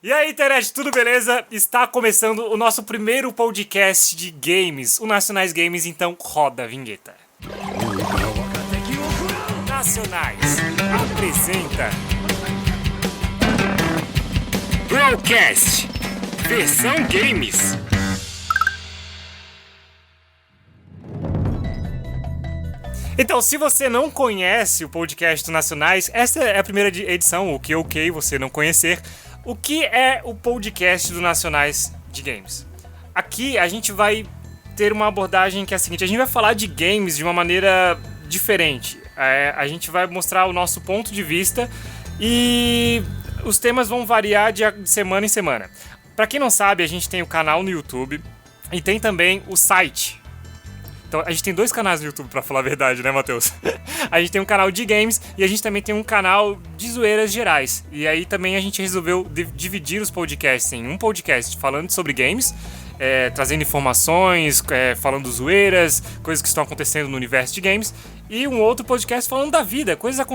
E aí, internet, tudo beleza? Está começando o nosso primeiro podcast de games, o Nacionais Games, então roda a vinheta. Nacionais apresenta Brocast, versão games. Então, se você não conhece o podcast do Nacionais, essa é a primeira edição, o que ok você não conhecer. O que é o podcast do Nacionais de Games? Aqui a gente vai ter uma abordagem que é a seguinte, a gente vai falar de games de uma maneira diferente. A gente vai mostrar o nosso ponto de vista e os temas vão variar de semana em semana. Pra quem não sabe, a gente tem o canal no YouTube e tem também o site. Então, a gente tem dois canais no YouTube, pra falar a verdade, né, Matheus? A gente tem um canal de games e a gente também tem um canal de zoeiras gerais. E aí também a gente resolveu dividir os podcasts em um podcast falando sobre games, trazendo informações, falando zoeiras, coisas que estão acontecendo no universo de games, e um outro podcast falando da vida, coisas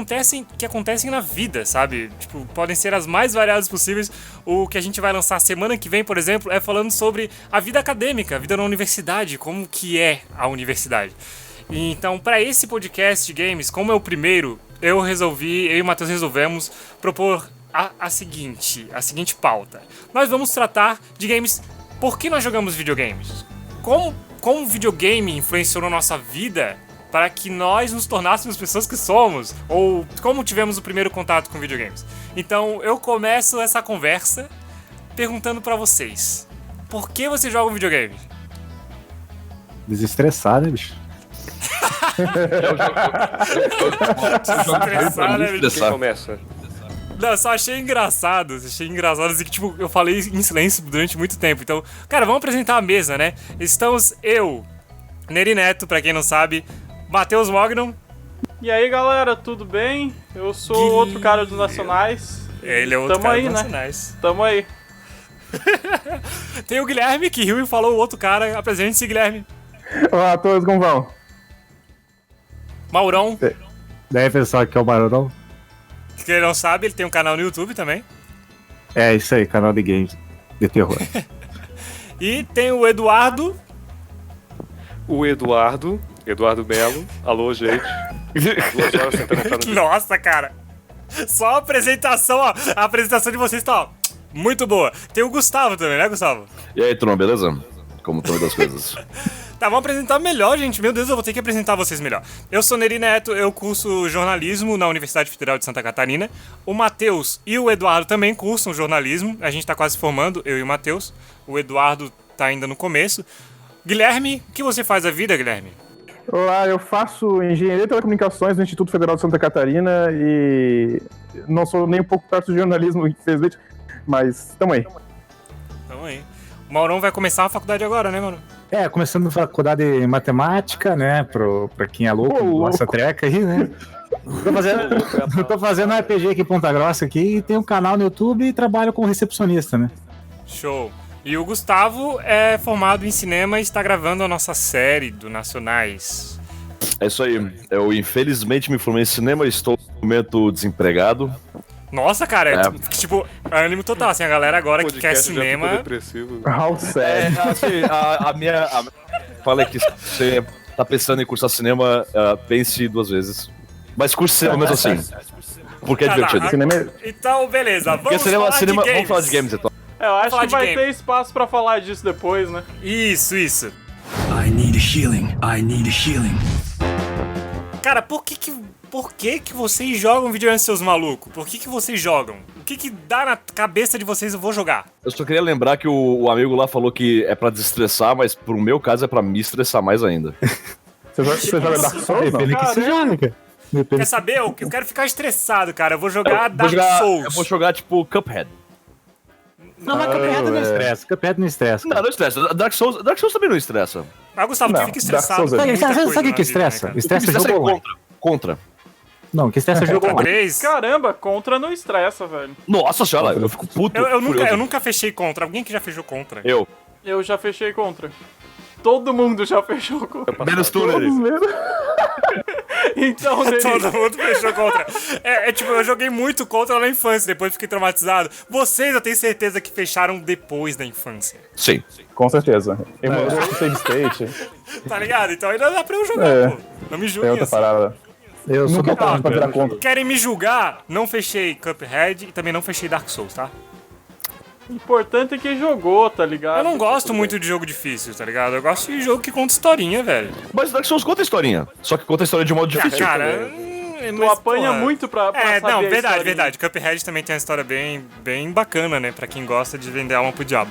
que acontecem na vida, sabe? Tipo, podem ser as mais variadas possíveis. O que a gente vai lançar semana que vem, por exemplo, é falando sobre a vida acadêmica, a vida na universidade, como que é a universidade. E então, para esse podcast de games, como é o primeiro, eu e o Matheus resolvemos propor a seguinte pauta. Nós vamos tratar de games. Por que nós jogamos videogames? Como o videogame influenciou na nossa vida para que nós nos tornássemos pessoas que somos? Ou como tivemos o primeiro contato com videogames? Então eu começo essa conversa perguntando para vocês: por que vocês jogam videogame? Desestressar, né, bicho? Desestressar, né, bicho? Quem começa? Não, só achei engraçado assim, que tipo, eu falei em silêncio durante muito tempo. Então, cara, vamos apresentar a mesa, né? Estamos eu, Neri Neto, pra quem não sabe, Matheus Mognon. E aí, galera, tudo bem? Eu sou outro cara dos Nacionais. Ele é outro cara dos Nacionais. Tamo aí. Tem o Guilherme, que riu e falou o outro cara. Apresente-se, Guilherme. Olá a todos, como vão? Maurão. Daí, pessoal, aqui é o Maurão. Quem não sabe, ele tem um canal no YouTube também. É isso aí, canal de games de terror. E tem o Eduardo. O Eduardo Melo. Alô, gente. 2 horas tentando entrar no... Nossa, cara. Só a apresentação, ó. A apresentação de vocês tá, ó, muito boa. Tem o Gustavo também, né, Gustavo? E aí, turma, beleza? Como todas as coisas. Tá, vamos apresentar melhor, gente. Meu Deus, eu vou ter que apresentar vocês melhor. Eu sou Neri Neto, eu curso jornalismo na Universidade Federal de Santa Catarina. O Matheus e o Eduardo também cursam jornalismo. A gente tá quase formando, eu e o Matheus. O Eduardo tá ainda no começo. Guilherme, o que você faz da vida, Guilherme? Olá, eu faço engenharia de telecomunicações no Instituto Federal de Santa Catarina e não sou nem um pouco perto de jornalismo, infelizmente, mas tamo aí. Tamo aí. O Maurão vai começar a faculdade agora, né, Maurão? Começando a faculdade de matemática, né, pra quem é louco, essa treca aí, né. Tô fazendo um RPG aqui em Ponta Grossa aqui, e tenho um canal no YouTube e trabalho como recepcionista, né. Show. E o Gustavo é formado em cinema e está gravando a nossa série do Nacionais. É isso aí. Eu, infelizmente, me formei em cinema e estou no momento desempregado. Nossa, cara, tipo, ânimo total, assim, a galera agora que quer cinema... Depressivo. Sério. Assim, a minha fala é que se você tá pensando em cursar cinema, pense 2 vezes. Mas curse cinema mesmo assim. Porque é divertido. Então, beleza, vamos falar de games. Vamos falar de games, então. Eu acho que vai ter espaço pra falar disso depois, né? Isso. I need healing. Cara, por que vocês jogam videogames, seus malucos? Por que vocês jogam? O que dá na cabeça de vocês, eu vou jogar? Eu só queria lembrar que o amigo lá falou que é pra desestressar, mas pro meu caso é pra me estressar mais ainda. Você joga Dark Souls, não? Depende do que você joga, cara. Quer saber? Eu quero ficar estressado, cara. Eu vou jogar Dark Souls. Eu vou jogar, tipo, Cuphead. Não, mas Cuphead não estressa. Cuphead não estressa. Não estressa. Dark Souls também não estressa. Mas, Gustavo, tu fica estressado. Sabe o que estressa? Estressa jogo contra. Não, que estressa jogo Contra 3? Caramba, Contra não estressa, velho. Nossa senhora, eu fico puto. Eu nunca fechei Contra. Alguém que já fechou Contra? Eu já fechei Contra. Todo mundo já fechou Contra. Menos tu, né? Então, Denis, Todo mundo fechou Contra. Tipo, eu joguei muito Contra na infância, depois fiquei traumatizado. Vocês, eu tenho certeza que fecharam depois da infância. Sim. Com certeza. Emulador do Save State. Tá ligado? Então ainda dá pra eu jogar, pô. Não me É julguem outra assim. parada. Eu sou Nunca é tarde pra total. virar conta. Querem me julgar? Não fechei Cuphead e também não fechei Dark Souls, tá? o importante é que jogou, tá ligado? Eu não gosto muito de jogo difícil, tá ligado? Eu gosto de jogo que conta historinha, velho. Mas Dark Souls conta a historinha. Só que conta a história de um modo difícil. Cara, Tu apanha muito pra saber a não, verdade, historinha. verdade. Cuphead também tem uma história bem bacana, né? Pra quem gosta de vender alma pro diabo.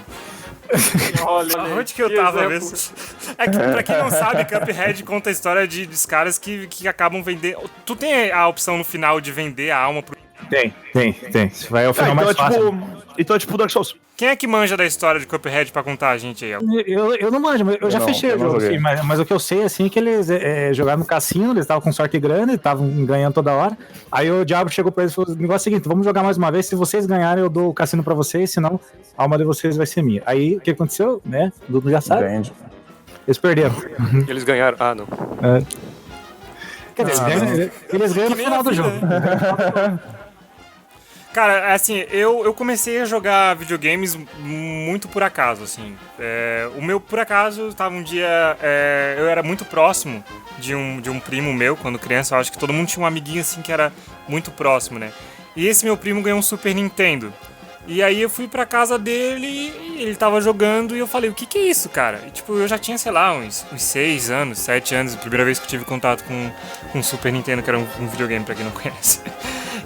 Olha, Onde que eu tava exemplo. mesmo? É que, pra quem não sabe, Cuphead conta a história dos caras que acabam vendendo... Tu tem a opção no final de vender a alma pro... Tem. Isso vai ao final Então mais fácil. então é tipo Dark Souls. Quem é que manja da história de Cuphead pra contar a gente aí? Eu não manjo, mas eu já não, fechei eu o não jogo, joguei. assim, mas o que eu sei, assim, é que eles jogaram no cassino, eles estavam com sorte grande, estavam ganhando toda hora. Aí o diabo chegou pra eles e falou: o negócio é o seguinte, vamos jogar mais uma vez, se vocês ganharem eu dou o cassino pra vocês, senão a alma de vocês vai ser minha. Aí o que aconteceu, né? O Dudu já sabe, Entende? eles perderam. Eles ganharam. Ah, não. Quer dizer, eles ganham no nem final a do vida, jogo. Cara, assim, eu comecei a jogar videogames muito por acaso, assim. O meu, por acaso, tava um dia... eu era muito próximo de um primo meu, quando criança. Eu acho que todo mundo tinha um amiguinho, assim, que era muito próximo, né? E esse meu primo ganhou um Super Nintendo. E aí eu fui pra casa dele e ele tava jogando e eu falei, o que é isso, cara? E, tipo, eu já tinha, sei lá, uns 6 anos, 7 anos, a primeira vez que eu tive contato com um Super Nintendo, que era um videogame, pra quem não conhece.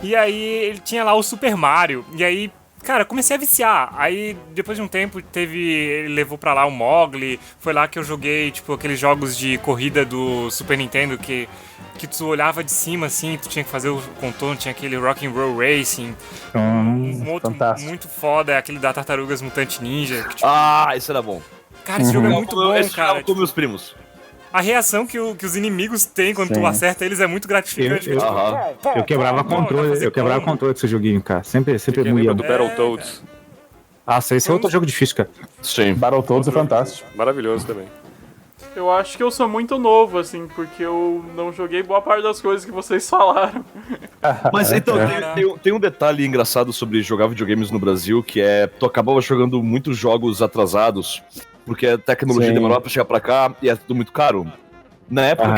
E aí ele tinha lá o Super Mario, e aí, cara, comecei a viciar. Aí, depois de um tempo, ele levou pra lá o Mogli, foi lá que eu joguei, tipo, aqueles jogos de corrida do Super Nintendo que tu olhava de cima, assim, tu tinha que fazer o contorno, tinha aquele Rock'n'Roll Racing. Um outro fantástico. muito foda é aquele da Tartarugas Mutante Ninja. Que, tipo, Isso era bom. cara, esse jogo é muito bom, Esse cara. jogava com meus primos. A reação que os inimigos têm quando Sim. tu acerta eles é muito gratificante. Eu- Tipo, Eu quebrava controle, eu quebrava controle desse joguinho, cara. Sempre Quem moía. lembra do Battletoads? Nossa, esse é outro jogo difícil, cara. Sim. Battletoads é fantástico. Maravilhoso também. Eu acho que eu sou muito novo, assim, porque eu não joguei boa parte das coisas que vocês falaram. Mas então, tem um detalhe engraçado sobre jogar videogames no Brasil, que é tu acabava jogando muitos jogos atrasados, porque a tecnologia Sim. demorava pra chegar pra cá e é tudo muito caro. Na época,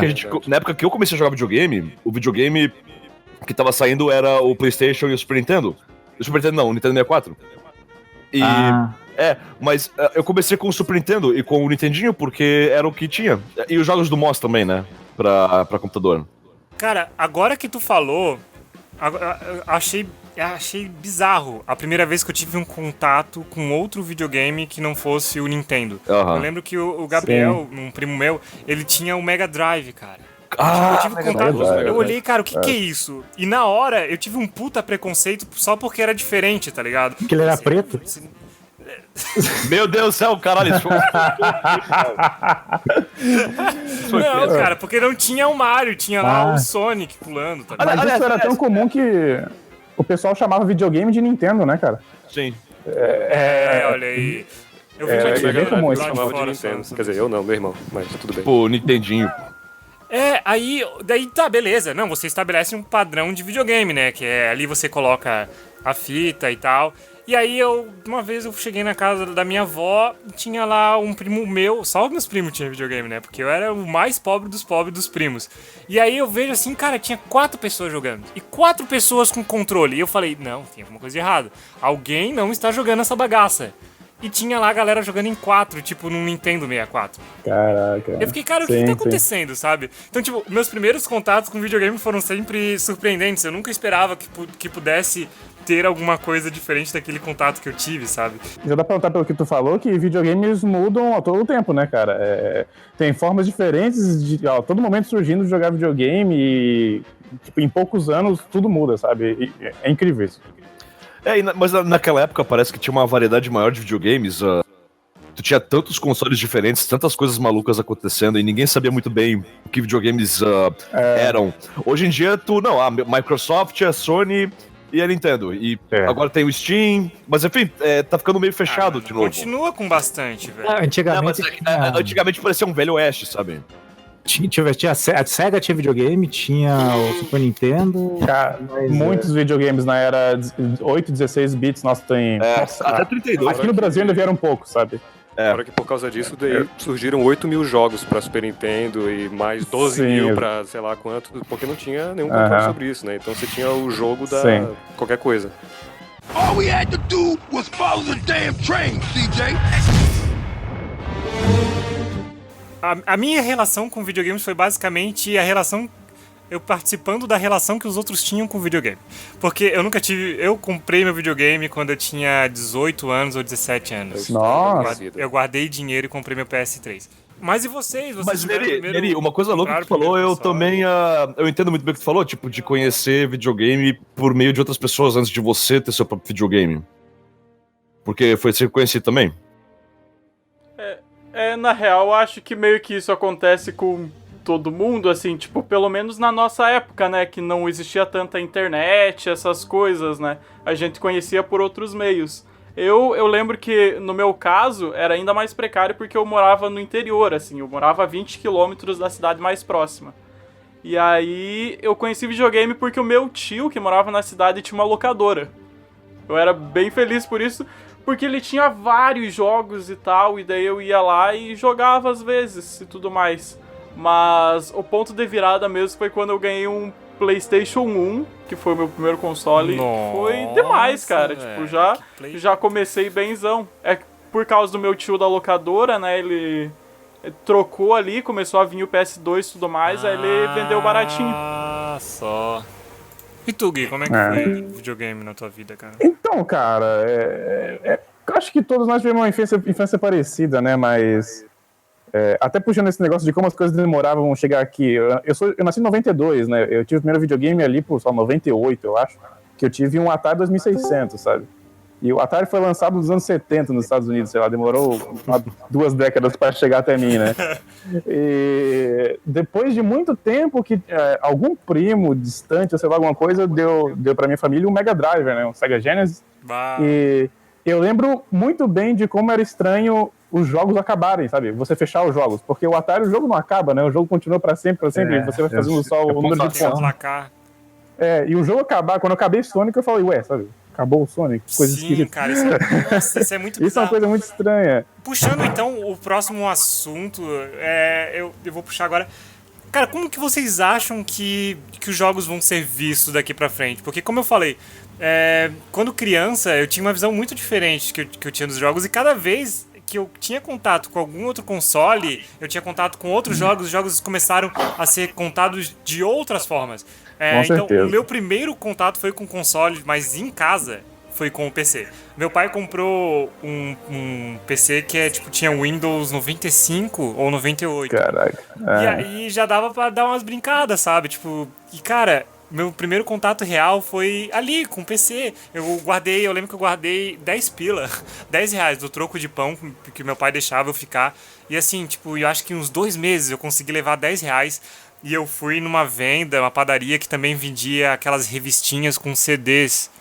na época que eu comecei a jogar videogame, o videogame que tava saindo era o PlayStation e o Super Nintendo. O Super Nintendo não, o Nintendo 64. E... mas eu comecei com o Super Nintendo e com o Nintendinho porque era o que tinha. E os jogos do MOS também, né? Pra computador. cara, agora que tu falou, eu achei bizarro a primeira vez que eu tive um contato com outro videogame que não fosse o Nintendo. Aham. Eu lembro que o Gabriel, um primo meu, ele tinha o Mega Drive, cara. Ah, Eu tive contato, Drive. eu olhei, cara, o que é isso? E na hora eu tive um puta preconceito só porque era diferente, tá ligado? Porque ele era preto? meu Deus do céu, caralho. Isso foi... Não, cara, porque não tinha o Mario, tinha lá o Sonic pulando, tá ligado? Mas isso era tão comum que o pessoal chamava videogame de Nintendo, né, cara? Sim. Olha aí. Eu vi é bem comum Eu isso. lá de chamava de fora, Nintendo. só. Quer dizer, eu não, meu irmão. Mas tudo bem. Pô, Nintendinho. Daí tá, beleza. Não, você estabelece um padrão de videogame, né? Que é ali você coloca a fita e tal. E aí uma vez eu cheguei na casa da minha avó, tinha lá um primo meu, só os meus primos tinham videogame, né? Porque eu era o mais pobre dos primos. E aí eu vejo assim, cara, tinha 4 pessoas jogando. E 4 pessoas com controle. E eu falei, não, tem alguma coisa de errado. Alguém não está jogando essa bagaça. E tinha lá a galera jogando em 4, tipo num Nintendo 64. Caraca. Eu fiquei, cara, o que tá acontecendo, sabe? Então, tipo, meus primeiros contatos com videogame foram sempre surpreendentes. Eu nunca esperava que pudesse ter alguma coisa diferente daquele contato que eu tive, sabe? Já dá pra notar pelo que tu falou que videogames mudam a todo tempo, né, cara? Tem formas diferentes de a todo momento surgindo de jogar videogame e, tipo, em poucos anos tudo muda, sabe? E é incrível isso. Mas naquela época parece que tinha uma variedade maior de videogames. Tu tinha tantos consoles diferentes, tantas coisas malucas acontecendo e ninguém sabia muito bem o que videogames eram. Hoje em dia, a Microsoft, a Sony e a Nintendo. E agora tem o Steam, mas enfim, tá ficando meio fechado de novo. Continua com bastante, velho. Antigamente. Antigamente parecia um velho oeste, sabe? A Sega tinha videogame, tinha o Super Nintendo. Cara, muitos videogames na era 8, 16 bits, nossa, tem. Nossa, até 32. Aqui no Brasil ainda vieram pouco, sabe? Agora que por causa disso daí surgiram 8 mil jogos pra Super Nintendo e mais 12 mil pra sei lá quanto, porque não tinha nenhum controle sobre isso, né? Então você tinha o jogo da qualquer coisa. All we had to do was follow the damn train, CJ. A minha relação com videogames foi basicamente a relação... Eu participando da relação que os outros tinham com videogame. Porque eu nunca tive... Eu comprei meu videogame quando eu tinha 18 anos ou 17 anos. Nossa. Eu guardei dinheiro e comprei meu PS3. Mas e vocês? Mas, Neri, uma coisa louca que tu falou, eu também... eu entendo muito bem o que tu falou, tipo, de conhecer videogame por meio de outras pessoas antes de você ter seu próprio videogame. Porque foi assim que eu conheci também. Na real, eu acho que meio que isso acontece com todo mundo, assim, tipo, pelo menos na nossa época, né, que não existia tanta internet, essas coisas, né, a gente conhecia por outros meios. Eu lembro que, no meu caso, era ainda mais precário porque eu morava no interior, assim, eu morava a 20 quilômetros da cidade mais próxima. E aí, eu conheci videogame porque o meu tio, que morava na cidade, tinha uma locadora. Eu era bem feliz por isso, porque ele tinha vários jogos e tal, e daí eu ia lá e jogava às vezes e tudo mais. Mas o ponto de virada mesmo foi quando eu ganhei um PlayStation 1, que foi o meu primeiro console. Nossa, foi demais, cara. Véio, Tipo, já comecei benzão. É por causa do meu tio da locadora, né? Ele trocou ali, começou a vir o PS2 e tudo mais, aí ele vendeu baratinho. Ah, só. E tu, Gui, como é que foi videogame na tua vida, cara? Então, cara, acho que todos nós tivemos uma infância parecida, né? Mas até puxando esse negócio de como as coisas demoravam a chegar aqui. Eu nasci em 92, né? Eu tive o primeiro videogame ali por só 98, eu acho. Que eu tive um Atari 2600, sabe? E o Atari foi lançado nos anos 70 nos Estados Unidos, sei lá, demorou 2 décadas para chegar até mim, né? E depois de muito tempo que algum primo distante, ou sei lá, alguma coisa, deu pra minha família um Mega Drive, né? Um Sega Genesis. Bah. E eu lembro muito bem de como era estranho os jogos acabarem, sabe? Você fechar os jogos. Porque o Atari, o jogo não acaba, né? O jogo continua pra sempre, e você vai fazendo só o número de pontos. E o jogo acabar, quando eu acabei Sonic, eu falei, ué, sabe? Acabou o Sonic, coisa esquisita. Cara, isso é muito bizarro. Isso é uma coisa muito estranha. Puxando, então, o próximo assunto, eu vou puxar agora. Cara, como que vocês acham que os jogos vão ser vistos daqui pra frente? Porque, como eu falei, quando criança, eu tinha uma visão muito diferente que eu tinha dos jogos, e cada vez que eu tinha contato com algum outro console, eu tinha contato com outros jogos, os jogos começaram a ser contados de outras formas. Então, o meu primeiro contato foi com console, mas em casa foi com o PC. Meu pai comprou um PC que tinha Windows 95 ou 98. Caraca. E aí já dava pra dar umas brincadas, sabe? E cara, meu primeiro contato real foi ali, com o PC. Eu lembro que eu guardei 10 pila, 10 reais do troco de pão que meu pai deixava eu ficar. E assim, eu acho que uns 2 meses eu consegui levar 10 reais. E eu fui numa venda, uma padaria que também vendia aquelas revistinhas com CDs.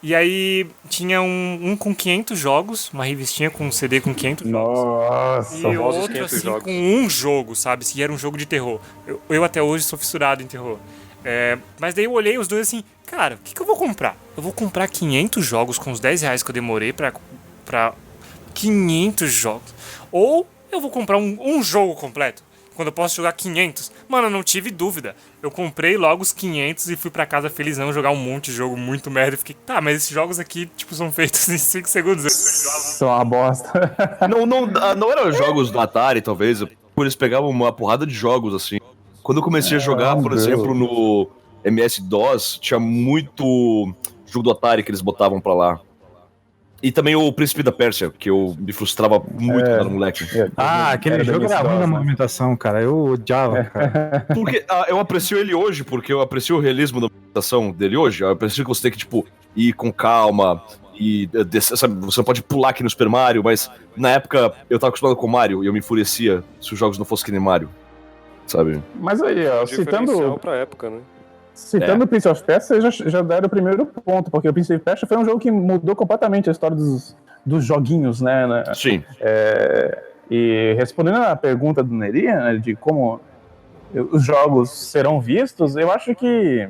E aí tinha um com 500 jogos, uma revistinha com um CD com 500 jogos. Nossa, e outro assim jogos. Com um jogo, sabe? E era um jogo de terror. Eu até hoje sou fissurado em terror. Mas daí eu olhei os dois assim, cara, o que eu vou comprar? Eu vou comprar 500 jogos com os 10 reais que eu demorei pra 500 jogos. Ou eu vou comprar um jogo completo, quando eu posso jogar 500. Mano, eu não tive dúvida. Eu comprei logo os 500 e fui pra casa felizão jogar um monte de jogo muito merda. E fiquei, mas esses jogos aqui, são feitos em 5 segundos. São uma bosta. Não eram jogos do Atari, talvez. Eles pegavam uma porrada de jogos, assim. Quando eu comecei a jogar, por exemplo, no MS-DOS, tinha muito jogo do Atari que eles botavam pra lá. E também o Príncipe da Pérsia, que eu me frustrava muito quando era moleque. Aquele jogo era ruim na movimentação, cara. Eu odiava, cara. Porque eu aprecio ele hoje, porque eu aprecio o realismo da movimentação dele hoje. Eu aprecio que você tem que, ir com calma. E, sabe, você não pode pular aqui no Super Mario, mas na época eu tava acostumado com o Mario e eu me enfurecia se os jogos não fossem que nem Mario. Sabe? Mas aí, ó, citando pra época, né? Citando o Prince of Persia, vocês já deram o primeiro ponto, porque o Prince of Persia foi um jogo que mudou completamente a história dos joguinhos, né? Sim. E respondendo à pergunta do Neri, né, de como os jogos serão vistos, eu acho que...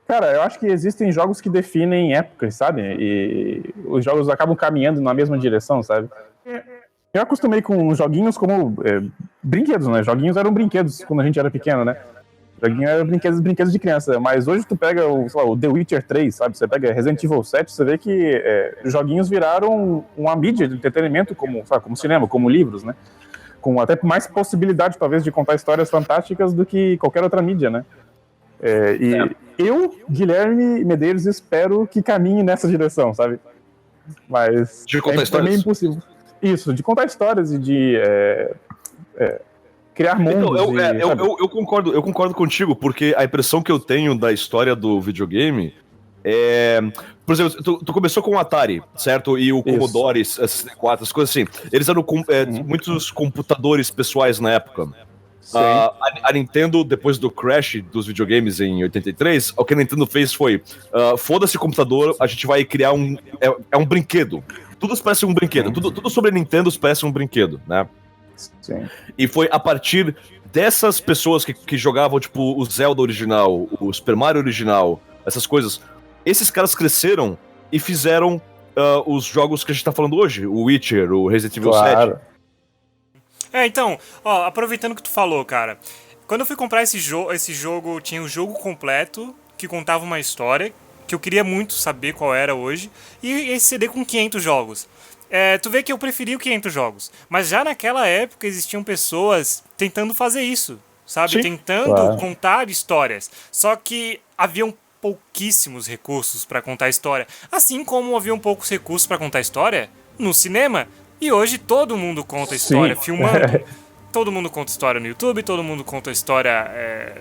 Cara, eu acho que existem jogos que definem épocas, sabe? E os jogos acabam caminhando na mesma direção, sabe? Eu acostumei com joguinhos como brinquedos, né? Joguinhos eram brinquedos quando a gente era pequeno, né? Joguinho eram brinquedos de criança. Mas hoje tu pega o The Witcher 3, sabe? Você pega Resident Evil 7, você vê que joguinhos viraram uma mídia de entretenimento como cinema, como livros, né? Com até mais possibilidade, talvez, de contar histórias fantásticas do que qualquer outra mídia, né? Eu, Guilherme Medeiros, espero que caminhe nessa direção, sabe? Mas de contar histórias? É meio impossível. Isso, de contar histórias e de criar mundos. Então, eu concordo contigo, porque a impressão que eu tenho da história do videogame é... Por exemplo, tu começou com o Atari, certo? E o Commodore 64, as coisas assim. Eles eram muitos computadores pessoais na época. A Nintendo, depois do crash dos videogames em 83, o que a Nintendo fez foi foda-se computador, a gente vai criar um brinquedo. Tudo parece um brinquedo, tudo sobre a Nintendo parece um brinquedo, né? Sim. E foi a partir dessas pessoas que jogavam, tipo, o Zelda original, o Super Mario original, essas coisas, esses caras cresceram e fizeram os jogos que a gente tá falando hoje, o Witcher, o Resident Evil 7. Então, aproveitando que tu falou, cara, quando eu fui comprar esse jogo, tinha o jogo completo, que contava uma história, que eu queria muito saber qual era hoje, e esse CD com 500 jogos. Tu vê que eu preferi o 500 jogos, mas já naquela época existiam pessoas tentando fazer isso, sabe? Sim, tentando contar histórias, só que haviam pouquíssimos recursos para contar história, assim como haviam poucos recursos para contar história no cinema. E hoje todo mundo conta história filmando, todo mundo conta história no YouTube, todo mundo conta história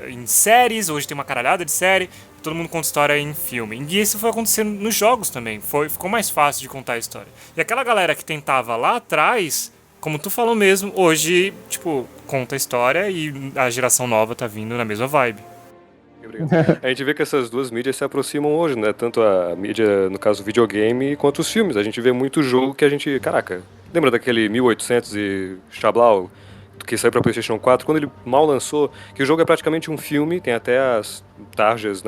em séries, hoje tem uma caralhada de série, todo mundo conta história em filme. E isso foi acontecendo nos jogos também, ficou mais fácil de contar a história. E aquela galera que tentava lá atrás, como tu falou mesmo, hoje, tipo, conta a história e a geração nova tá vindo na mesma vibe. A gente vê que essas duas mídias se aproximam hoje, né? Tanto a mídia, no caso, videogame, quanto os filmes. A gente vê muito jogo que a gente... Caraca, lembra daquele 1800 e Chablau, que saiu pra PlayStation 4? Quando ele mal lançou, que o jogo é praticamente um filme, tem até as tarjas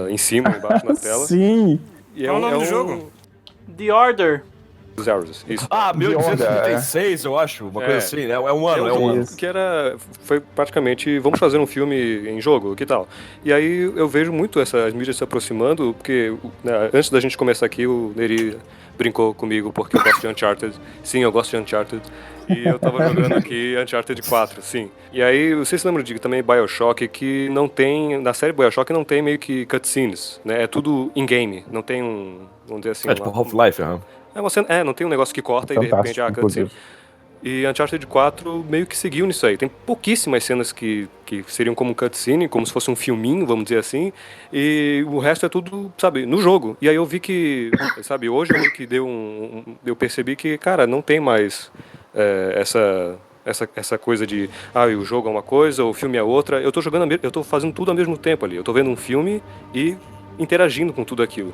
em cima, embaixo na tela. Sim! E qual o nome do jogo? The Order. Isso. 1836, eu acho, uma coisa assim, é um ano. Que foi praticamente, vamos fazer um filme em jogo, que tal? E aí eu vejo muito essas mídias se aproximando, porque antes da gente começar aqui, o Neri brincou comigo porque eu gosto de Uncharted. Sim, eu gosto de Uncharted. E eu tava jogando aqui Uncharted 4, sim. E aí, vocês se lembram de também BioShock, que não tem, na série BioShock não tem meio que cutscenes, né? É tudo in-game, não tem vamos dizer assim... tipo Half-Life, não tem um negócio que corta e de repente cutscene. E Uncharted 4 meio que seguiu nisso aí. Tem pouquíssimas cenas que seriam como cutscene, como se fosse um filminho, vamos dizer assim. E o resto é tudo, sabe, no jogo. E aí eu vi que, sabe, hoje eu meio que eu percebi que, cara, não tem mais essa coisa de o jogo é uma coisa, o filme é outra. Eu tô fazendo tudo ao mesmo tempo ali. Eu tô vendo um filme e interagindo com tudo aquilo.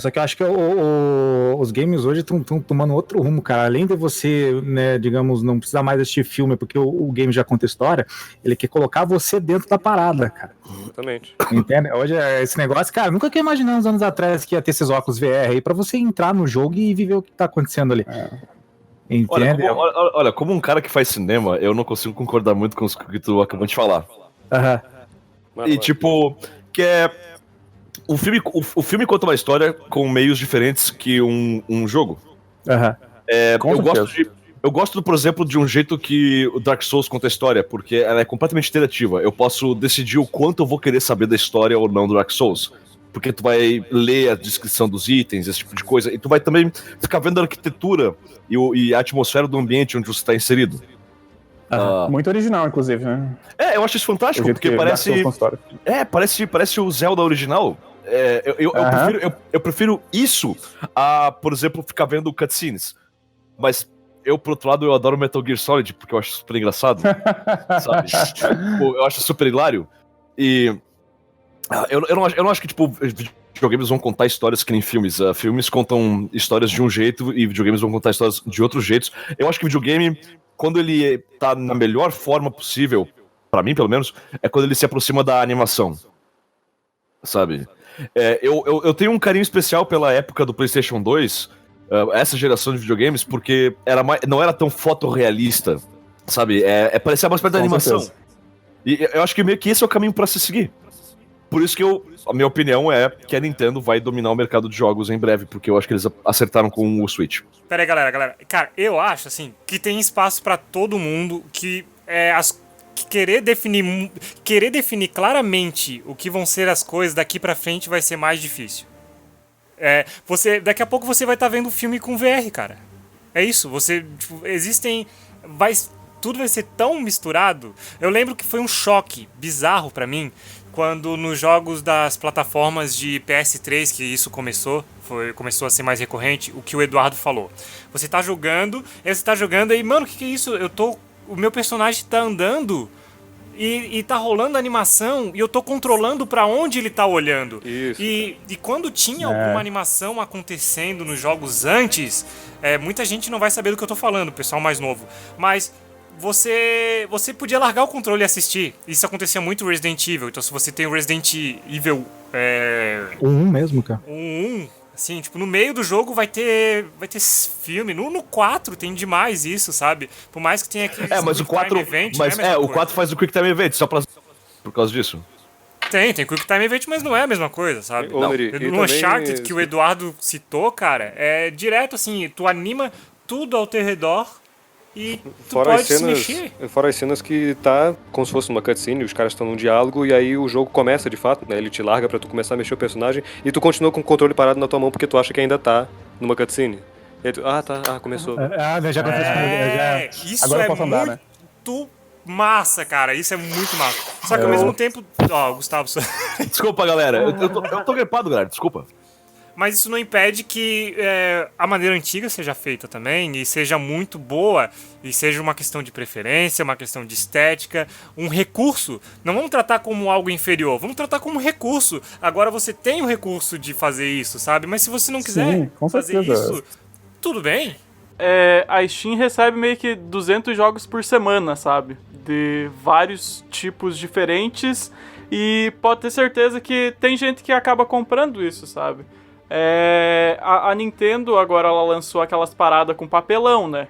Só que eu acho que os games hoje estão tomando outro rumo, cara. Além de você, né, digamos, não precisar mais assistir filme, porque o game já conta história, ele quer colocar você dentro da parada, cara. Exatamente. Entende? Hoje esse negócio, cara, nunca que imaginar uns anos atrás que ia ter esses óculos VR aí pra você entrar no jogo e viver o que tá acontecendo ali. Entende? Olha, como um cara que faz cinema, eu não consigo concordar muito com o que tu acabou de falar. E tipo, que o filme conta uma história com meios diferentes que um jogo. Eu gosto, por exemplo, de um jeito que o Dark Souls conta a história, porque ela é completamente interativa. Eu posso decidir o quanto eu vou querer saber da história ou não do Dark Souls. Porque tu vai ler a descrição dos itens, esse tipo de coisa, e tu vai também ficar vendo a arquitetura e a atmosfera do ambiente onde você está inserido. Muito original, inclusive, né? Eu acho isso fantástico, porque parece o Zelda original. Eu prefiro isso a, por exemplo, ficar vendo cutscenes. Mas por outro lado, eu adoro Metal Gear Solid, porque eu acho super engraçado. Sabe? Eu acho super hilário. E eu não acho que, tipo, videogames vão contar histórias que nem filmes. Filmes contam histórias de um jeito e videogames vão contar histórias de outros jeitos. Eu acho que videogame, quando ele tá na melhor forma possível pra mim pelo menos, é quando ele se aproxima da animação. Sabe? Eu tenho um carinho especial pela época do PlayStation 2, essa geração de videogames, porque não era tão fotorrealista, sabe? Parecia mais perto da animação. certeza. E eu acho que meio que esse é o caminho pra se seguir. Por isso que a minha opinião é que a Nintendo vai dominar o mercado de jogos em breve, porque eu acho que eles acertaram com o Switch. Pera aí, galera. Cara, eu acho, assim, que tem espaço pra todo mundo, que querer definir claramente o que vão ser as coisas daqui pra frente vai ser mais difícil. Daqui a pouco você vai estar vendo filme com VR, cara. É isso, tudo vai ser tão misturado. Eu lembro que foi um choque bizarro pra mim quando nos jogos das plataformas de PS3 que isso começou a ser mais recorrente, o que o Eduardo falou. Você tá jogando e, mano, o que é isso? O meu personagem tá andando e tá rolando a animação e eu tô controlando pra onde ele tá olhando. Isso. E quando tinha alguma animação acontecendo nos jogos antes, muita gente não vai saber do que eu tô falando, pessoal mais novo, mas você podia largar o controle e assistir. Isso acontecia muito no Resident Evil. Então se você tem o Resident Evil O 1 mesmo, cara. o 1, assim, tipo, no meio do jogo vai ter filme. No 4 tem demais isso, sabe? Por mais que tenha aquele Mas o 4. Event, Mas não é a mesma o coisa. 4 faz o Quick Time Event, só por causa disso. Tem Quick Time Event, mas não é a mesma coisa, sabe? Ô, Neri, e No também- Uncharted que o Eduardo citou, cara, é direto assim, tu anima tudo ao teu redor e tu Fora pode as, se cenas, mexer. fora as cenas que tá como se fosse uma cutscene, os caras estão num diálogo e aí o jogo começa de fato, né? Ele te larga pra tu começar a mexer o personagem e tu continua com o controle parado na tua mão porque tu acha que ainda tá numa cutscene. E aí tu, começou. Já aconteceu. Isso Agora eu é posso andar, né? muito massa, cara. Isso é muito massa. Só que ao mesmo tempo. Ó, Gustavo. Desculpa, galera. Eu tô gripado, galera. Desculpa. Mas isso não impede que a maneira antiga seja feita também e seja muito boa e seja uma questão de preferência, uma questão de estética, um recurso. Não vamos tratar como algo inferior, vamos tratar como recurso. Agora você tem o recurso de fazer isso, sabe? Mas se você não quiser Sim, com fazer certeza. isso, tudo bem. A Steam recebe meio que 200 jogos por semana, sabe? De vários tipos diferentes e pode ter certeza que tem gente que acaba comprando isso, sabe? A Nintendo agora ela lançou aquelas paradas com papelão, né?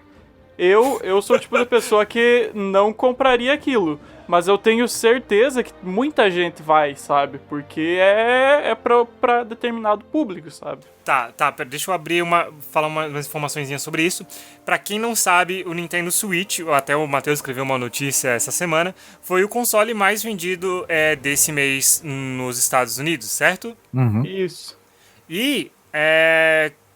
Eu sou o tipo de pessoa que não compraria aquilo, mas eu tenho certeza que muita gente vai, sabe? Porque é pra determinado público, sabe? Tá, deixa eu falar umas informações sobre isso. Pra quem não sabe, o Nintendo Switch, até o Matheus escreveu uma notícia essa semana, foi o console mais vendido desse mês nos Estados Unidos, certo? Isso. E,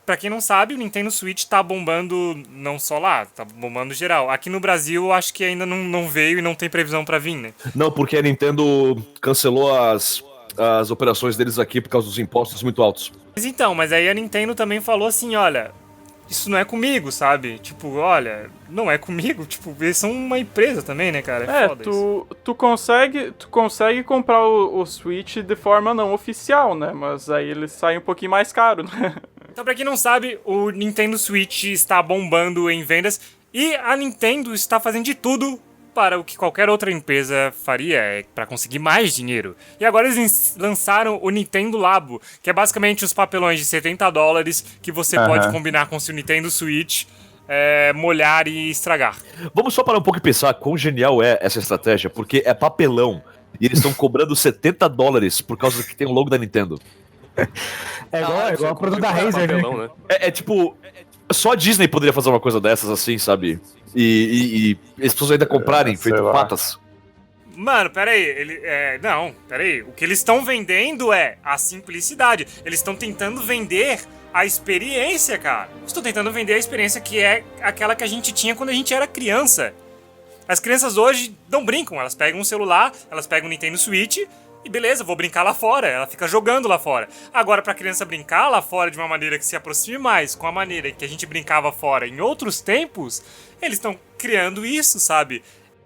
pra quem não sabe, o Nintendo Switch tá bombando não só lá, tá bombando geral. Aqui no Brasil, eu acho que ainda não veio e não tem previsão pra vir, né? Não, porque a Nintendo cancelou as operações deles aqui por causa dos impostos muito altos. Mas aí a Nintendo também falou assim, olha, isso não é comigo, sabe? Tipo, olha, não é comigo, tipo, eles são uma empresa também, né, cara? É foda isso. Tu consegue comprar o Switch de forma não oficial, né? Mas aí ele sai um pouquinho mais caro, né? Então, pra quem não sabe, o Nintendo Switch está bombando em vendas e a Nintendo está fazendo de tudo para o que qualquer outra empresa faria, para conseguir mais dinheiro. E agora eles lançaram o Nintendo Labo, que é basicamente os papelões de $70 que você pode combinar com o seu Nintendo Switch, molhar e estragar. Vamos só parar um pouco e pensar quão genial é essa estratégia, porque é papelão e eles estão cobrando $70 por causa que tem o logo da Nintendo. É igual o produto da Razer, papelão, né? né? Tipo, só a Disney poderia fazer uma coisa dessas assim, sabe? E as pessoas ainda comprarem, sei feito lá. patas. Mano, peraí, peraí. O que eles estão vendendo é a simplicidade. Eles estão tentando vender a experiência, cara. Estão tentando vender a experiência que é aquela que a gente tinha quando a gente era criança. As crianças hoje não brincam, elas pegam um celular, elas pegam um Nintendo Switch e beleza, vou brincar lá fora. Ela fica jogando lá fora. Agora, pra criança brincar lá fora de uma maneira que se aproxime mais com a maneira que a gente brincava fora em outros tempos, eles estão criando isso, sabe?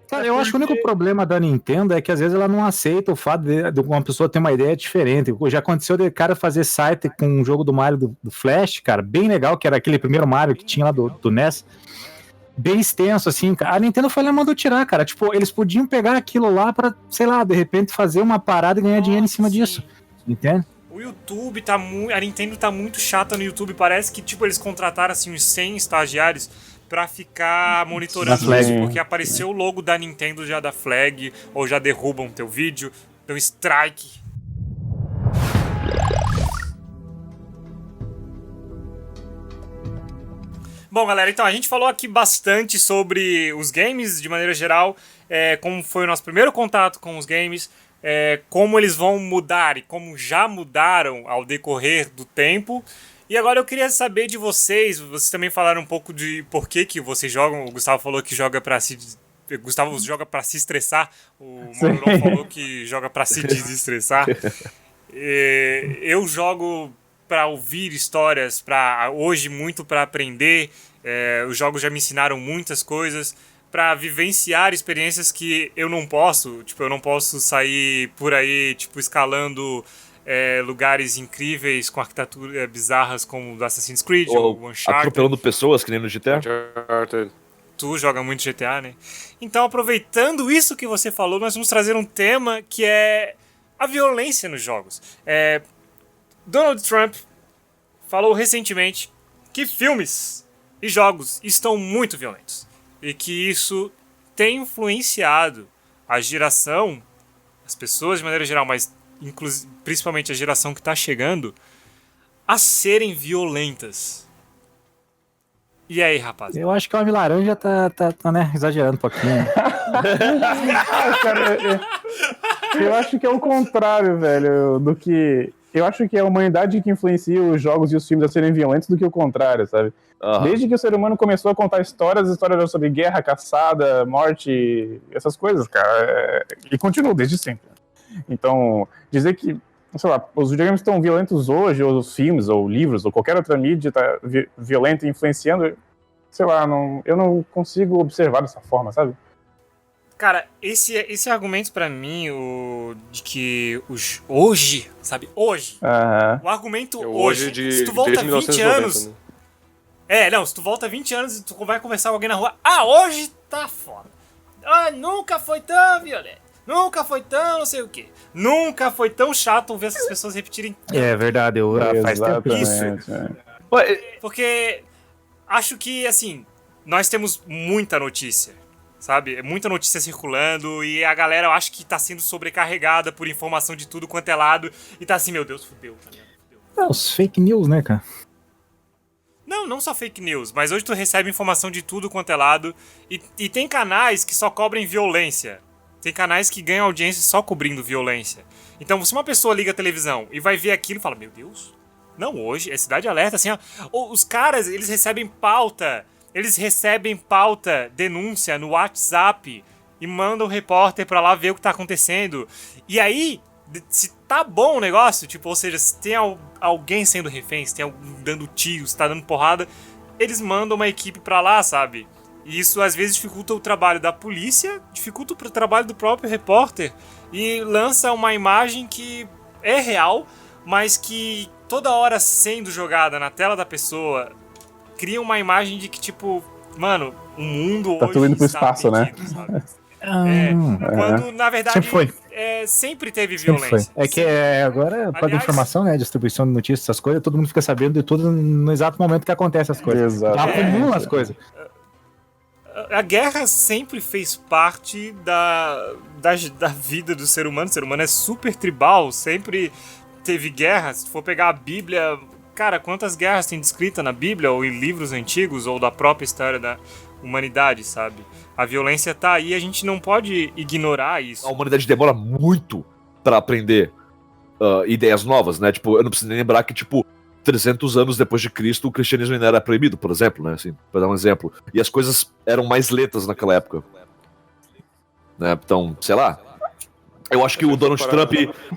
Cara, eu acho que o único problema da Nintendo é que às vezes ela não aceita o fato de uma pessoa ter uma ideia diferente. Já aconteceu de cara fazer site com um jogo do Mario do Flash, cara, bem legal, que era aquele primeiro Mario que tinha lá do NES. bem extenso, assim. A Nintendo foi lá e mandou tirar, cara. Tipo, eles podiam pegar aquilo lá pra, sei lá, de repente fazer uma parada e ganhar dinheiro em cima disso. Entende? O YouTube tá muito. A Nintendo tá muito chata no YouTube. Parece que, tipo, eles contrataram assim uns 100 estagiários pra ficar monitorando isso, porque apareceu o logo da Nintendo, já dá flag, ou já derrubam teu vídeo, deu strike. Bom, galera, então a gente falou aqui bastante sobre os games de maneira geral, como foi o nosso primeiro contato com os games, como eles vão mudar e como já mudaram ao decorrer do tempo. E agora eu queria saber de vocês também falaram um pouco de por que vocês jogam. O Gustavo falou que joga pra se... Gustavo joga pra se estressar, o Moron falou que joga pra se desestressar. Eu jogo para ouvir histórias, hoje muito para aprender. Os jogos já me ensinaram muitas coisas, para vivenciar experiências que eu não posso. Tipo, eu não posso sair por aí, tipo, escalando lugares incríveis com arquiteturas bizarras como do Assassin's Creed ou Uncharted. Atropelando pessoas, que nem no GTA. Tu joga muito GTA, né? Então, aproveitando isso que você falou, nós vamos trazer um tema que é a violência nos jogos. Donald Trump falou recentemente que filmes e jogos estão muito violentos e que isso tem influenciado a geração, as pessoas de maneira geral, mas principalmente a geração que está chegando, a serem violentas. E aí, rapaz? Eu acho que o Homem Laranja tá né, exagerando um pouquinho. Cara, eu acho que é o contrário, velho, do que... Eu acho que é a humanidade que influencia os jogos e os filmes a serem violentos do que o contrário, sabe? Desde que o ser humano começou a contar histórias sobre guerra, caçada, morte, essas coisas, cara. E continua desde sempre. Então, dizer que, sei lá, os videogames estão violentos hoje, ou os filmes, ou livros, ou qualquer outra mídia tá violenta e influenciando, sei lá, eu não consigo observar dessa forma, sabe? Cara, esse argumento pra mim, de que hoje, sabe? Hoje. O argumento hoje. Se tu volta 20 anos. Né? Se tu volta 20 anos e tu vai conversar com alguém na rua. Hoje tá foda. Nunca foi tão violento. Nunca foi tão não sei o quê. Nunca foi tão chato ouvir essas pessoas repetirem. É verdade, faz tempo isso. Porque acho que, assim, nós temos muita notícia. Sabe? Muita notícia circulando e a galera, eu acho que tá sendo sobrecarregada por informação de tudo quanto é lado e tá assim, meu Deus, fudeu. Os fake news, né, cara? Não só fake news, mas hoje tu recebe informação de tudo quanto é lado e tem canais que só cobrem violência. Tem canais que ganham audiência só cobrindo violência. Então, se uma pessoa liga a televisão e vai ver aquilo e fala, meu Deus, não, hoje, é Cidade Alerta, assim, ó, os caras, eles recebem pauta, denúncia no WhatsApp e mandam o repórter pra lá ver o que tá acontecendo. E aí, se tá bom o negócio, tipo, ou seja, se tem alguém sendo refém, se tem alguém dando tiro, se tá dando porrada, eles mandam uma equipe pra lá, sabe? E isso às vezes dificulta o trabalho da polícia, dificulta o trabalho do próprio repórter e lança uma imagem que é real, mas que toda hora sendo jogada na tela da pessoa cria uma imagem de que, tipo, mano, o mundo tá hoje tudo indo pro espaço, perdido, né? Sabe? Quando, na verdade, sempre teve violência. É que agora, com a informação, né, distribuição de notícias, essas coisas, todo mundo fica sabendo de tudo no exato momento que acontece as coisas. Tá comum as coisas. A guerra sempre fez parte da vida do ser humano. O ser humano é super tribal, sempre teve guerra. Se tu for pegar a Bíblia... Cara, quantas guerras tem descrita na Bíblia, ou em livros antigos, ou da própria história da humanidade, sabe? A violência tá aí e a gente não pode ignorar isso. A humanidade demora muito pra aprender ideias novas, né? Tipo, eu não preciso nem lembrar que, tipo, 300 anos depois de Cristo, o cristianismo ainda era proibido, por exemplo, né? Assim, pra dar um exemplo. E as coisas eram mais lentas naquela época. Né? Então, sei lá... Eu acho que o Donald Trump,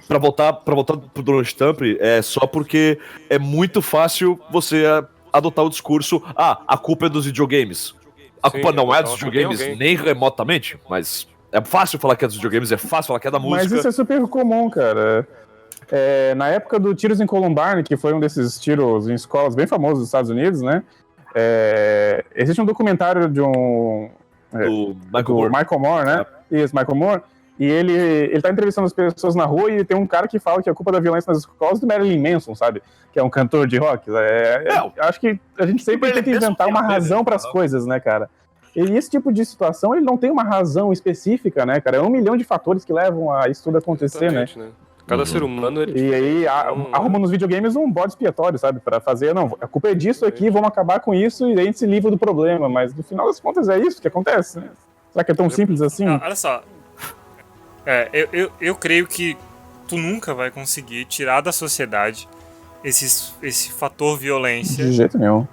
pra voltar pro Donald Trump, é só porque é muito fácil você adotar o discurso, a culpa é dos videogames. A culpa não é dos videogames, nem remotamente, mas é fácil falar que é dos videogames, é fácil falar que é da música. Mas isso é super comum, cara. Na época do Tiros em Columbine, que foi um desses tiros em escolas bem famosos dos Estados Unidos, né? Existe um documentário de um... Do do Michael Moore, né? Isso, Michael Moore. E ele tá entrevistando as pessoas na rua e tem um cara que fala que a culpa da violência nas escolas é do Marilyn Manson, sabe? Que é um cantor de rock. Acho que a gente sempre tenta inventar uma razão para as coisas, né, cara? E esse tipo de situação, ele não tem uma razão específica, né, cara? É 1 milhão de fatores que levam a isso tudo acontecer, né? Cada ser humano... E aí arruma nos videogames um bode expiatório, sabe? Pra fazer, não, a culpa é disso aqui, vamos acabar com isso e aí a gente se livra do problema. Mas no final das contas é isso que acontece, né? Será que é tão simples assim? Não, olha só. Eu creio que tu nunca vai conseguir tirar da sociedade esse fator violência. De jeito nenhum.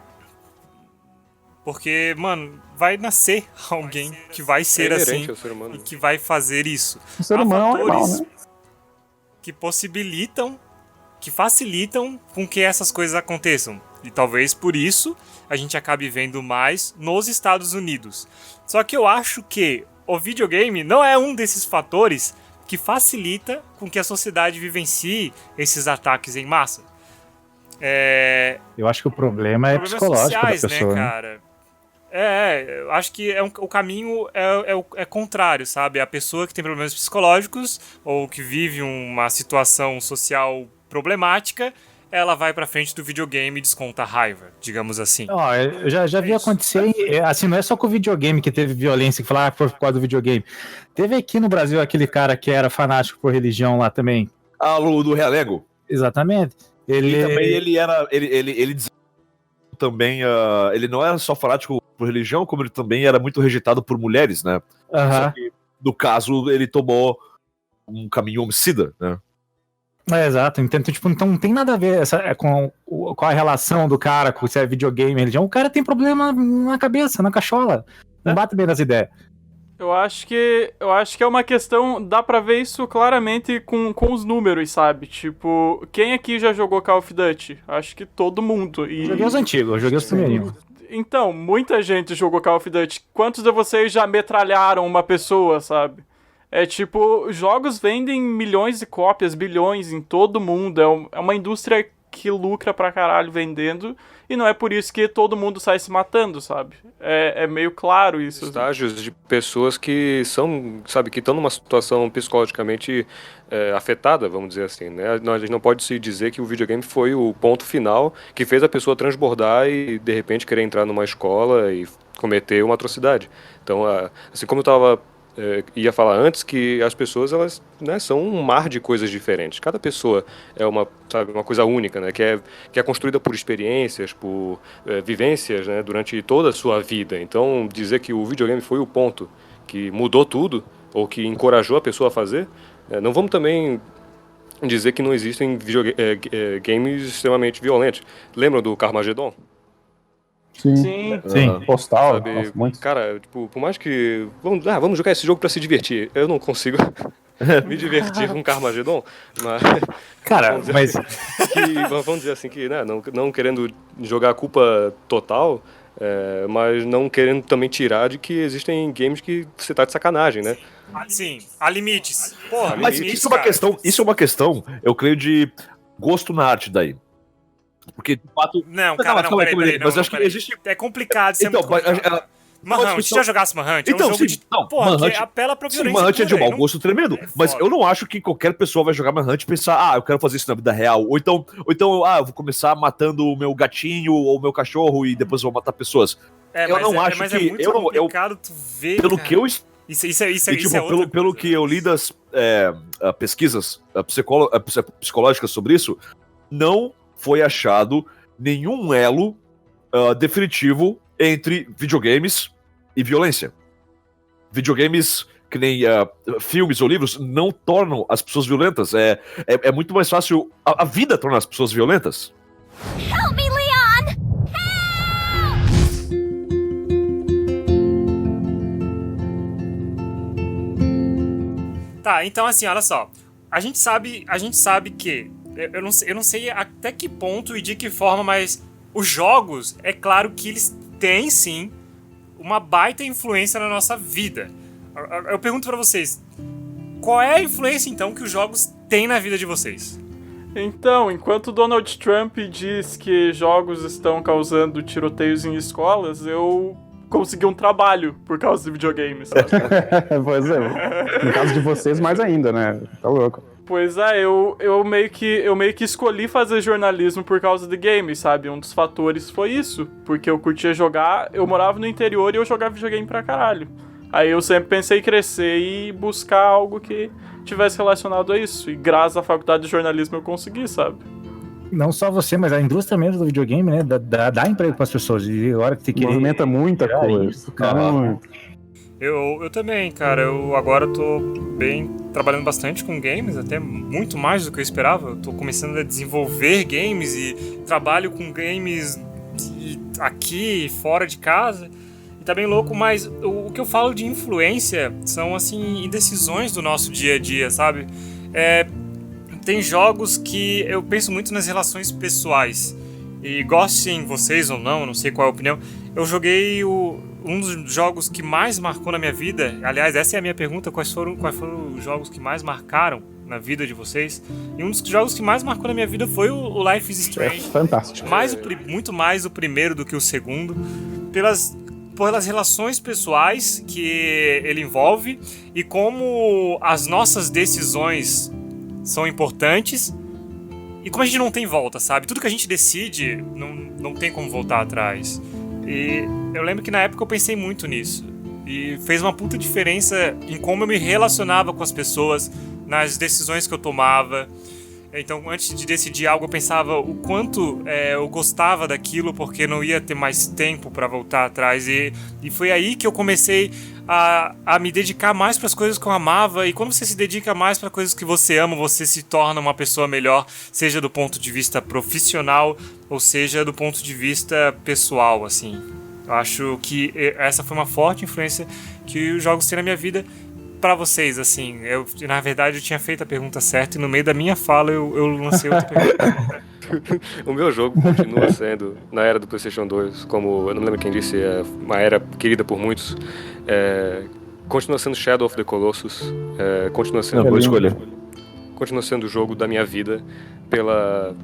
Porque, mano, vai nascer alguém que vai ser assim e que vai fazer isso. O ser humano é um animal, né? Que possibilitam, que facilitam com que essas coisas aconteçam. E talvez por isso a gente acabe vendo mais nos Estados Unidos. Só que eu acho que o videogame não é um desses fatores que facilita com que a sociedade vivencie esses ataques em massa. Eu acho que o problema é psicológico sociais, da pessoa, né, cara? Eu acho que o caminho é contrário, sabe? A pessoa que tem problemas psicológicos ou que vive uma situação social problemática, ela vai pra frente do videogame e desconta a raiva, digamos assim. Eu já vi acontecer, assim, não é só com o videogame que teve violência, que falar por causa do videogame. Teve aqui no Brasil aquele cara que era fanático por religião lá também. O do Realego? Exatamente. E também ele também, ele não era só fanático por religião, como ele também era muito rejeitado por mulheres, né? Só que, no caso, ele tomou um caminho homicida, né? Exato, então não tem nada a ver com a relação do cara com se é videogame, religião. O cara tem problema na cabeça, na cachola. Não bate bem nas ideias. Eu acho que é uma questão, dá pra ver isso claramente com os números, sabe? Tipo, quem aqui já jogou Call of Duty? Acho que todo mundo. Joguei os antigos, joguei os primeirinhos. Então, muita gente jogou Call of Duty. Quantos de vocês já metralharam uma pessoa, sabe? Tipo, jogos vendem milhões de cópias, bilhões em todo mundo. É uma indústria que lucra pra caralho vendendo. E não é por isso que todo mundo sai se matando, sabe? É meio claro isso. Estágios de pessoas que são, sabe, que estão numa situação psicologicamente afetada, vamos dizer assim, né? A gente não pode se dizer que o videogame foi o ponto final que fez a pessoa transbordar e, de repente, querer entrar numa escola e cometer uma atrocidade. Então, assim como eu ia falar antes, que as pessoas, elas, né, são um mar de coisas diferentes. Cada pessoa é uma coisa única, né, que é construída por experiências, por vivências, né, durante toda a sua vida. Então, dizer que o videogame foi o ponto que mudou tudo, ou que encorajou a pessoa a fazer, não vamos também dizer que não existem games extremamente violentos. Lembram do Carmageddon? Sim. Postal, muito. Cara, tipo, por mais que... Vamos jogar esse jogo pra se divertir. Eu não consigo me divertir com Carmageddon, mas... Cara, vamos dizer assim que, né, não querendo jogar a culpa total, mas não querendo também tirar de que existem games que você tá de sacanagem, né? Sim, há limites. Porra, mas isso é uma questão, eu creio, de gosto na arte daí. Porque, de fato... Não, cara, peraí. Mas acho que existe... É complicado, isso é muito complicado. Manhunt, você já jogasse Manhunt? Então, é um jogo de... Porra, que apela pra violência. Manhunt é de um mau gosto tremendo. Mas eu não acho que qualquer pessoa vai jogar Manhunt e pensar, eu quero fazer isso na vida real. Ou então, eu vou começar matando o meu gatinho ou o meu cachorro e depois vou matar pessoas. Eu não acho que... É muito complicado tu ver, pelo cara. Que eu... Isso é pelo que eu li das pesquisas psicológicas sobre isso, não foi achado nenhum elo definitivo entre videogames e violência. Videogames, que nem filmes ou livros, não tornam as pessoas violentas. É muito mais fácil... A vida torna as pessoas violentas. Help me, Leon! Help! Tá, então assim, olha só. A gente sabe que... Eu não sei até que ponto e de que forma, mas os jogos, é claro que eles têm, sim, uma baita influência na nossa vida. Eu pergunto pra vocês, qual é a influência, então, que os jogos têm na vida de vocês? Então, enquanto Donald Trump diz que jogos estão causando tiroteios em escolas, eu consegui um trabalho por causa de videogames, sabe? Pois é, no caso de vocês mais ainda, né? Tá louco. Pois é, eu meio que escolhi fazer jornalismo por causa de games, sabe? Um dos fatores foi isso, porque eu curtia jogar, eu morava no interior e eu jogava videogame pra caralho. Aí eu sempre pensei em crescer e buscar algo que tivesse relacionado a isso. E graças à faculdade de jornalismo eu consegui, sabe? Não só você, mas a indústria mesmo do videogame, né? Dá emprego para as pessoas. E a hora que tem que movimenta muita coisa. Isso, cara. Eu também, cara. Eu agora tô trabalhando bastante com games, até muito mais do que eu esperava. Eu tô começando a desenvolver games e trabalho com games aqui, fora de casa. E tá bem louco, mas o que eu falo de influência são, assim, indecisões do nosso dia a dia, sabe? Tem jogos que eu penso muito nas relações pessoais. E gostem vocês ou não sei qual é a opinião. Eu joguei um dos jogos que mais marcou na minha vida. Aliás, essa é a minha pergunta: quais foram os jogos que mais marcaram na vida de vocês? E um dos jogos que mais marcou na minha vida foi o Life is Strange. Fantástico. Muito mais o primeiro do que o segundo. Pelas relações pessoais que ele envolve e como as nossas decisões são importantes e como a gente não tem volta, sabe? Tudo que a gente decide não tem como voltar atrás. E eu lembro que na época eu pensei muito nisso e fez uma puta diferença em como eu me relacionava com as pessoas, nas decisões que eu tomava. Então, antes de decidir algo, eu pensava o quanto eu gostava daquilo, porque não ia ter mais tempo para voltar atrás. E foi aí que eu comecei a me dedicar mais para as coisas que eu amava. E quando você se dedica mais para coisas que você ama, você se torna uma pessoa melhor, seja do ponto de vista profissional ou seja do ponto de vista pessoal, assim. Eu acho que essa foi uma forte influência que os jogos têm na minha vida. Pra vocês, assim, na verdade eu tinha feito a pergunta certa e no meio da minha fala eu lancei outra pergunta. O meu jogo continua sendo, na era do PlayStation 2, como eu não lembro quem disse, é uma era querida por muitos, continua sendo Shadow of the Colossus, continua sendo o jogo da minha vida pela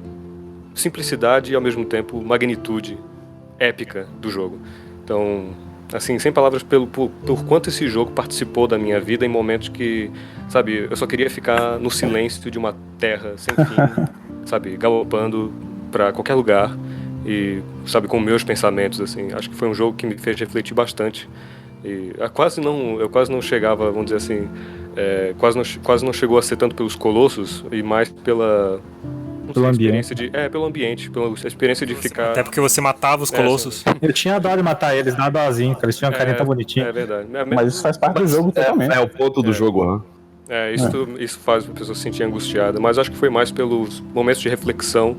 simplicidade e ao mesmo tempo magnitude épica do jogo. Então, assim, sem palavras por quanto esse jogo participou da minha vida em momentos que, sabe, eu só queria ficar no silêncio de uma terra sem fim, sabe, galopando pra qualquer lugar e, sabe, com meus pensamentos, assim. Acho que foi um jogo que me fez refletir bastante e eu quase não chegava, vamos dizer assim, quase não chegou a ser tanto pelos colossos e mais pelo ambiente. Pelo ambiente, pela experiência de ficar... Até porque você matava os colossos. Eu tinha dó de matar eles, nada dozinho, cara. Eles tinham uma carinha tão bonitinha. É verdade. Mas isso faz parte do jogo totalmente. É o ponto do jogo, né? Isso faz a pessoa se sentir angustiada, mas acho que foi mais pelos momentos de reflexão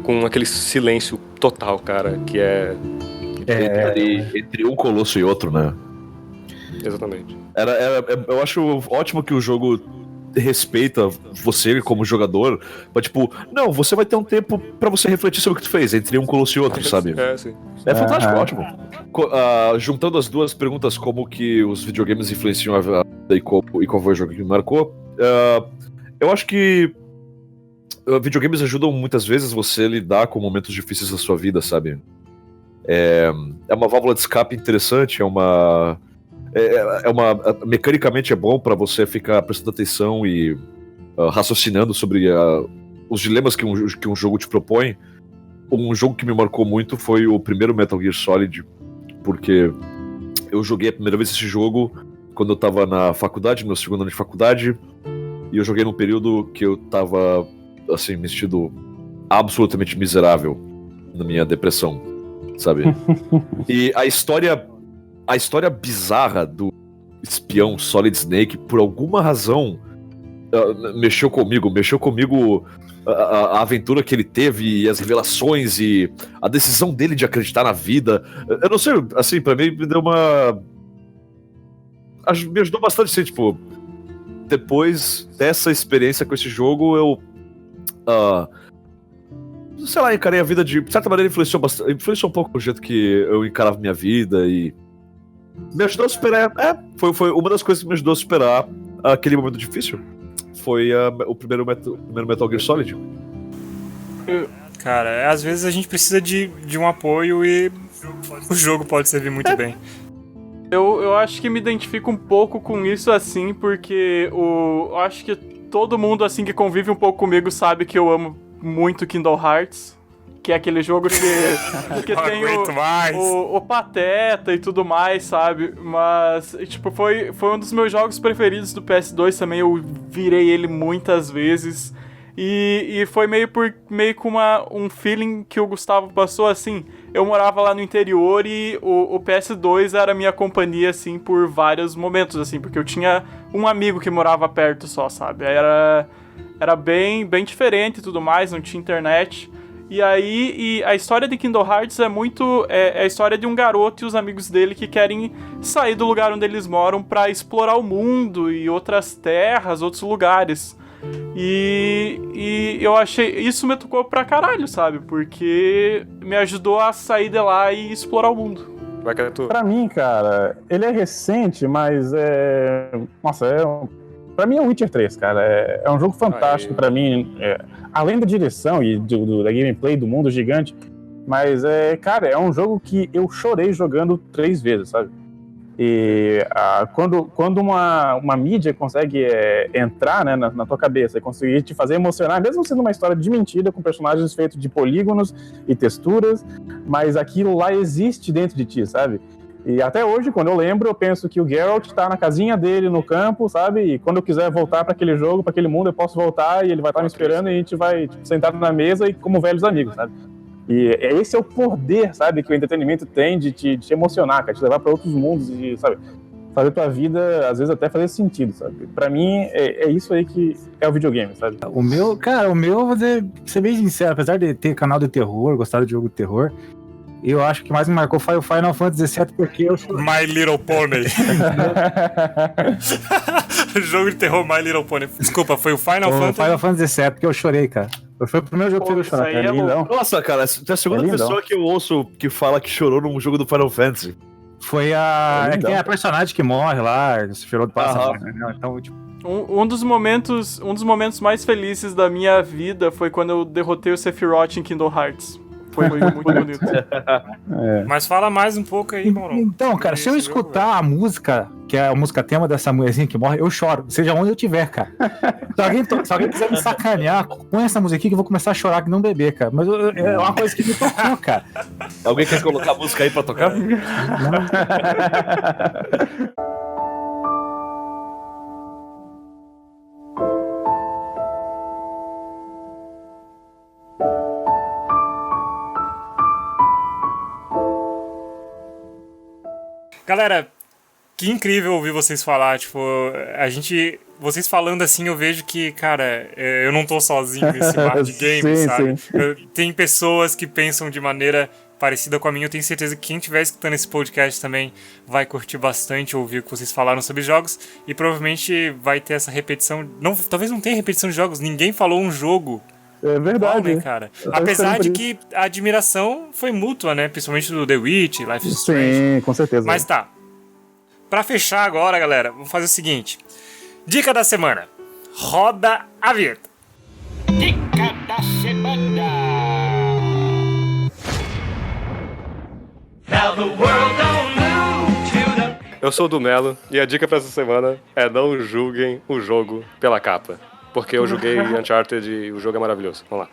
com aquele silêncio total, cara, que entre um colosso e outro, né? Exatamente. Eu acho ótimo que o jogo respeita você como jogador, mas tipo, não, você vai ter um tempo pra você refletir sobre o que tu fez entre um colosso e outro, sabe? Sim. É fantástico, ótimo. Juntando as duas perguntas, como que os videogames influenciam a vida e qual foi o jogo que me marcou, eu acho que videogames ajudam muitas vezes você a lidar com momentos difíceis da sua vida, sabe? É uma válvula de escape interessante, mecanicamente é bom pra você ficar prestando atenção e raciocinando sobre os dilemas que um jogo te propõe. Um jogo que me marcou muito foi o primeiro Metal Gear Solid, porque eu joguei a primeira vez esse jogo quando eu tava na faculdade, meu segundo ano de faculdade, e eu joguei num período que eu tava, assim, me sentindo absolutamente miserável na minha depressão, sabe? E a história bizarra do espião Solid Snake, por alguma razão, mexeu comigo a aventura que ele teve e as revelações e a decisão dele de acreditar na vida. Eu não sei, assim, pra mim me deu me ajudou bastante, assim, tipo, depois dessa experiência com esse jogo, eu sei lá, encarei a vida de certa maneira, influenciou um pouco o jeito que eu encarava minha vida e me ajudou a superar. Foi uma das coisas que me ajudou a superar aquele momento difícil. Foi o primeiro Metal Gear Solid. Cara, às vezes a gente precisa de um apoio e o jogo pode servir muito bem. Eu acho que me identifico um pouco com isso, assim, porque eu acho que todo mundo, assim, que convive um pouco comigo sabe que eu amo muito Kingdom Hearts, que é aquele jogo que tem o Pateta e tudo mais, sabe? Mas, tipo, foi um dos meus jogos preferidos do PS2 também, eu virei ele muitas vezes. E foi meio com um feeling que o Gustavo passou, assim. Eu morava lá no interior e o PS2 era a minha companhia, assim, por vários momentos, assim, porque eu tinha um amigo que morava perto só, sabe? Era bem diferente e tudo mais, não tinha internet. E aí, a história de Kingdom Hearts é muito... É a história de um garoto e os amigos dele que querem sair do lugar onde eles moram pra explorar o mundo e outras terras, outros lugares. E eu achei... Isso me tocou pra caralho, sabe? Porque me ajudou a sair de lá e explorar o mundo. Vai que é tu. Pra mim, cara, ele é recente, mas Nossa, pra mim é o Witcher 3, cara. É um jogo fantástico pra mim. Além da direção e da gameplay do mundo gigante. Mas, cara, é um jogo que eu chorei jogando 3 vezes, sabe? E quando uma mídia consegue entrar, né, na tua cabeça e conseguir te fazer emocionar, mesmo sendo uma história de mentira, com personagens feitos de polígonos e texturas, mas aquilo lá existe dentro de ti, sabe? E até hoje, quando eu lembro, eu penso que o Geralt tá na casinha dele no campo, sabe? E quando eu quiser voltar para aquele jogo, para aquele mundo, eu posso voltar e ele vai estar me esperando e a gente vai sentar na mesa e como velhos amigos, sabe? E esse é o poder, sabe, que o entretenimento tem de te emocionar, cara, te levar para outros mundos e, sabe, fazer tua vida, às vezes, até fazer sentido, sabe? Pra mim, é isso aí que é o videogame, sabe? O meu, vou ser bem sincero, apesar de ter canal de terror, gostar de jogo de terror, eu acho que o que mais me marcou foi o Final Fantasy VII, porque eu sou... My Little Pony. Jogo de terror My Little Pony. Desculpa, foi o Final Fantasy? Final Fantasy VII, porque eu chorei, cara. Foi o primeiro jogo que eu chorei. É lindão. Nossa, cara, você é a segunda pessoa que eu ouço que fala que chorou num jogo do Final Fantasy. Foi quem é a personagem que morre lá, se chorou do passado. Né? Então, tipo... Um dos momentos mais felizes da minha vida foi quando eu derrotei o Sephiroth em Kingdom Hearts. Foi muito bonito. Mas fala mais um pouco aí, Mauro. Então, cara, se eu escutar a música, que é a música tema dessa mulherzinha que morre, eu choro, seja onde eu tiver, cara. Se alguém quiser me sacanear, põe essa musiquinha que eu vou começar a chorar que não beber, cara. Mas é uma coisa que me tocou, cara. Alguém quer colocar a música aí pra tocar? Galera, que incrível ouvir vocês falar, tipo, vocês falando assim, eu vejo que, cara, eu não tô sozinho nesse mar de games, sim, sabe? Sim. Tem pessoas que pensam de maneira parecida com a minha, eu tenho certeza que quem estiver escutando esse podcast também vai curtir bastante ouvir o que vocês falaram sobre jogos, e provavelmente vai ter essa repetição, talvez não tenha repetição de jogos, ninguém falou um jogo. É verdade. Igual, né, cara? Apesar de que a admiração foi mútua, né? Principalmente do The Witch, Life is Strange. Sim, com certeza. Mas tá. Pra fechar agora, galera, vou fazer o seguinte. Dica da semana. Roda a vinheta. Dica da semana. Now the world don't move to the... Eu sou o do Melo e a dica pra essa semana é não julguem o jogo pela capa. Porque eu joguei Uncharted e o jogo é maravilhoso. Vamos lá.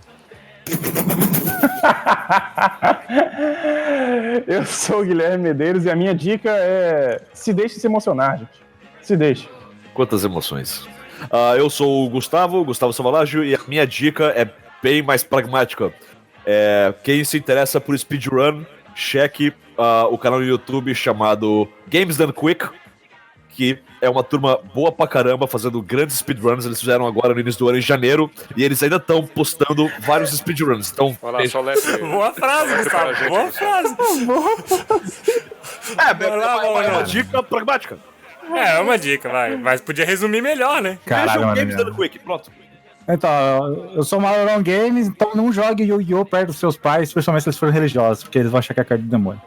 Eu sou o Guilherme Medeiros e a minha dica é se deixe se emocionar, gente. Se deixe. Quantas emoções. Eu sou o Gustavo Salvalaggio, e a minha dica é bem mais pragmática. Quem se interessa por speedrun, cheque o canal no YouTube chamado Games Done Quick, que é uma turma boa pra caramba, fazendo grandes speedruns. Eles fizeram agora no início do ano, em janeiro, e eles ainda estão postando vários speedruns. Então, Olha lá, só letra. Boa frase, Gustavo. Boa frase. É uma dica pragmática. É uma dica, vai. Mas podia resumir melhor, né? Caralho, Veja o mano. Games Done Quick, pronto. Então, eu sou Maurão Games, então não jogue Yu-Gi-Oh! Perto dos seus pais, especialmente se eles forem religiosos, porque eles vão achar que é carta do demônio.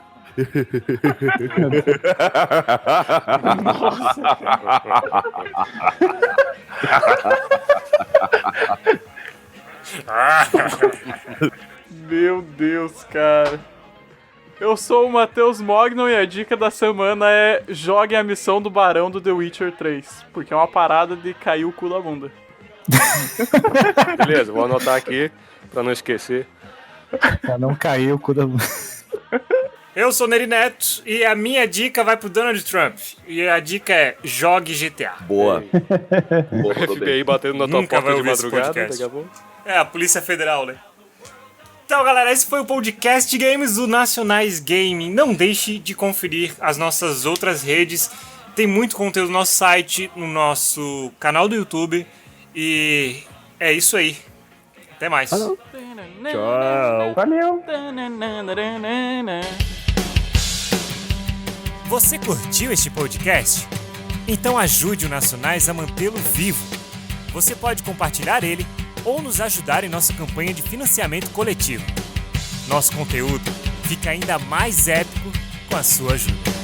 Meu Deus, cara. Eu sou o Matheus Mognon e a dica da semana é joguem a missão do Barão do The Witcher 3, porque é uma parada de cair o cu da bunda. Beleza, vou anotar aqui pra não esquecer. Pra não cair o cu da... Eu sou o Neri Neto e a minha dica vai pro Donald Trump. E a dica é jogue GTA. Boa. Boa, mandou bem. FBI batendo na tua Nunca vai porta de ouvir esse madrugada, podcast. daqui a pouco. É, a Polícia Federal, né? Então, galera, esse foi o podcast de games do Nacionais Gaming. Não deixe de conferir as nossas outras redes. Tem muito conteúdo no nosso site, no nosso canal do YouTube. E é isso aí. Até mais. Tchau. Valeu! Você curtiu este podcast? Então ajude o Nacionais a mantê-lo vivo. Você pode compartilhar ele ou nos ajudar em nossa campanha de financiamento coletivo. Nosso conteúdo fica ainda mais épico com a sua ajuda.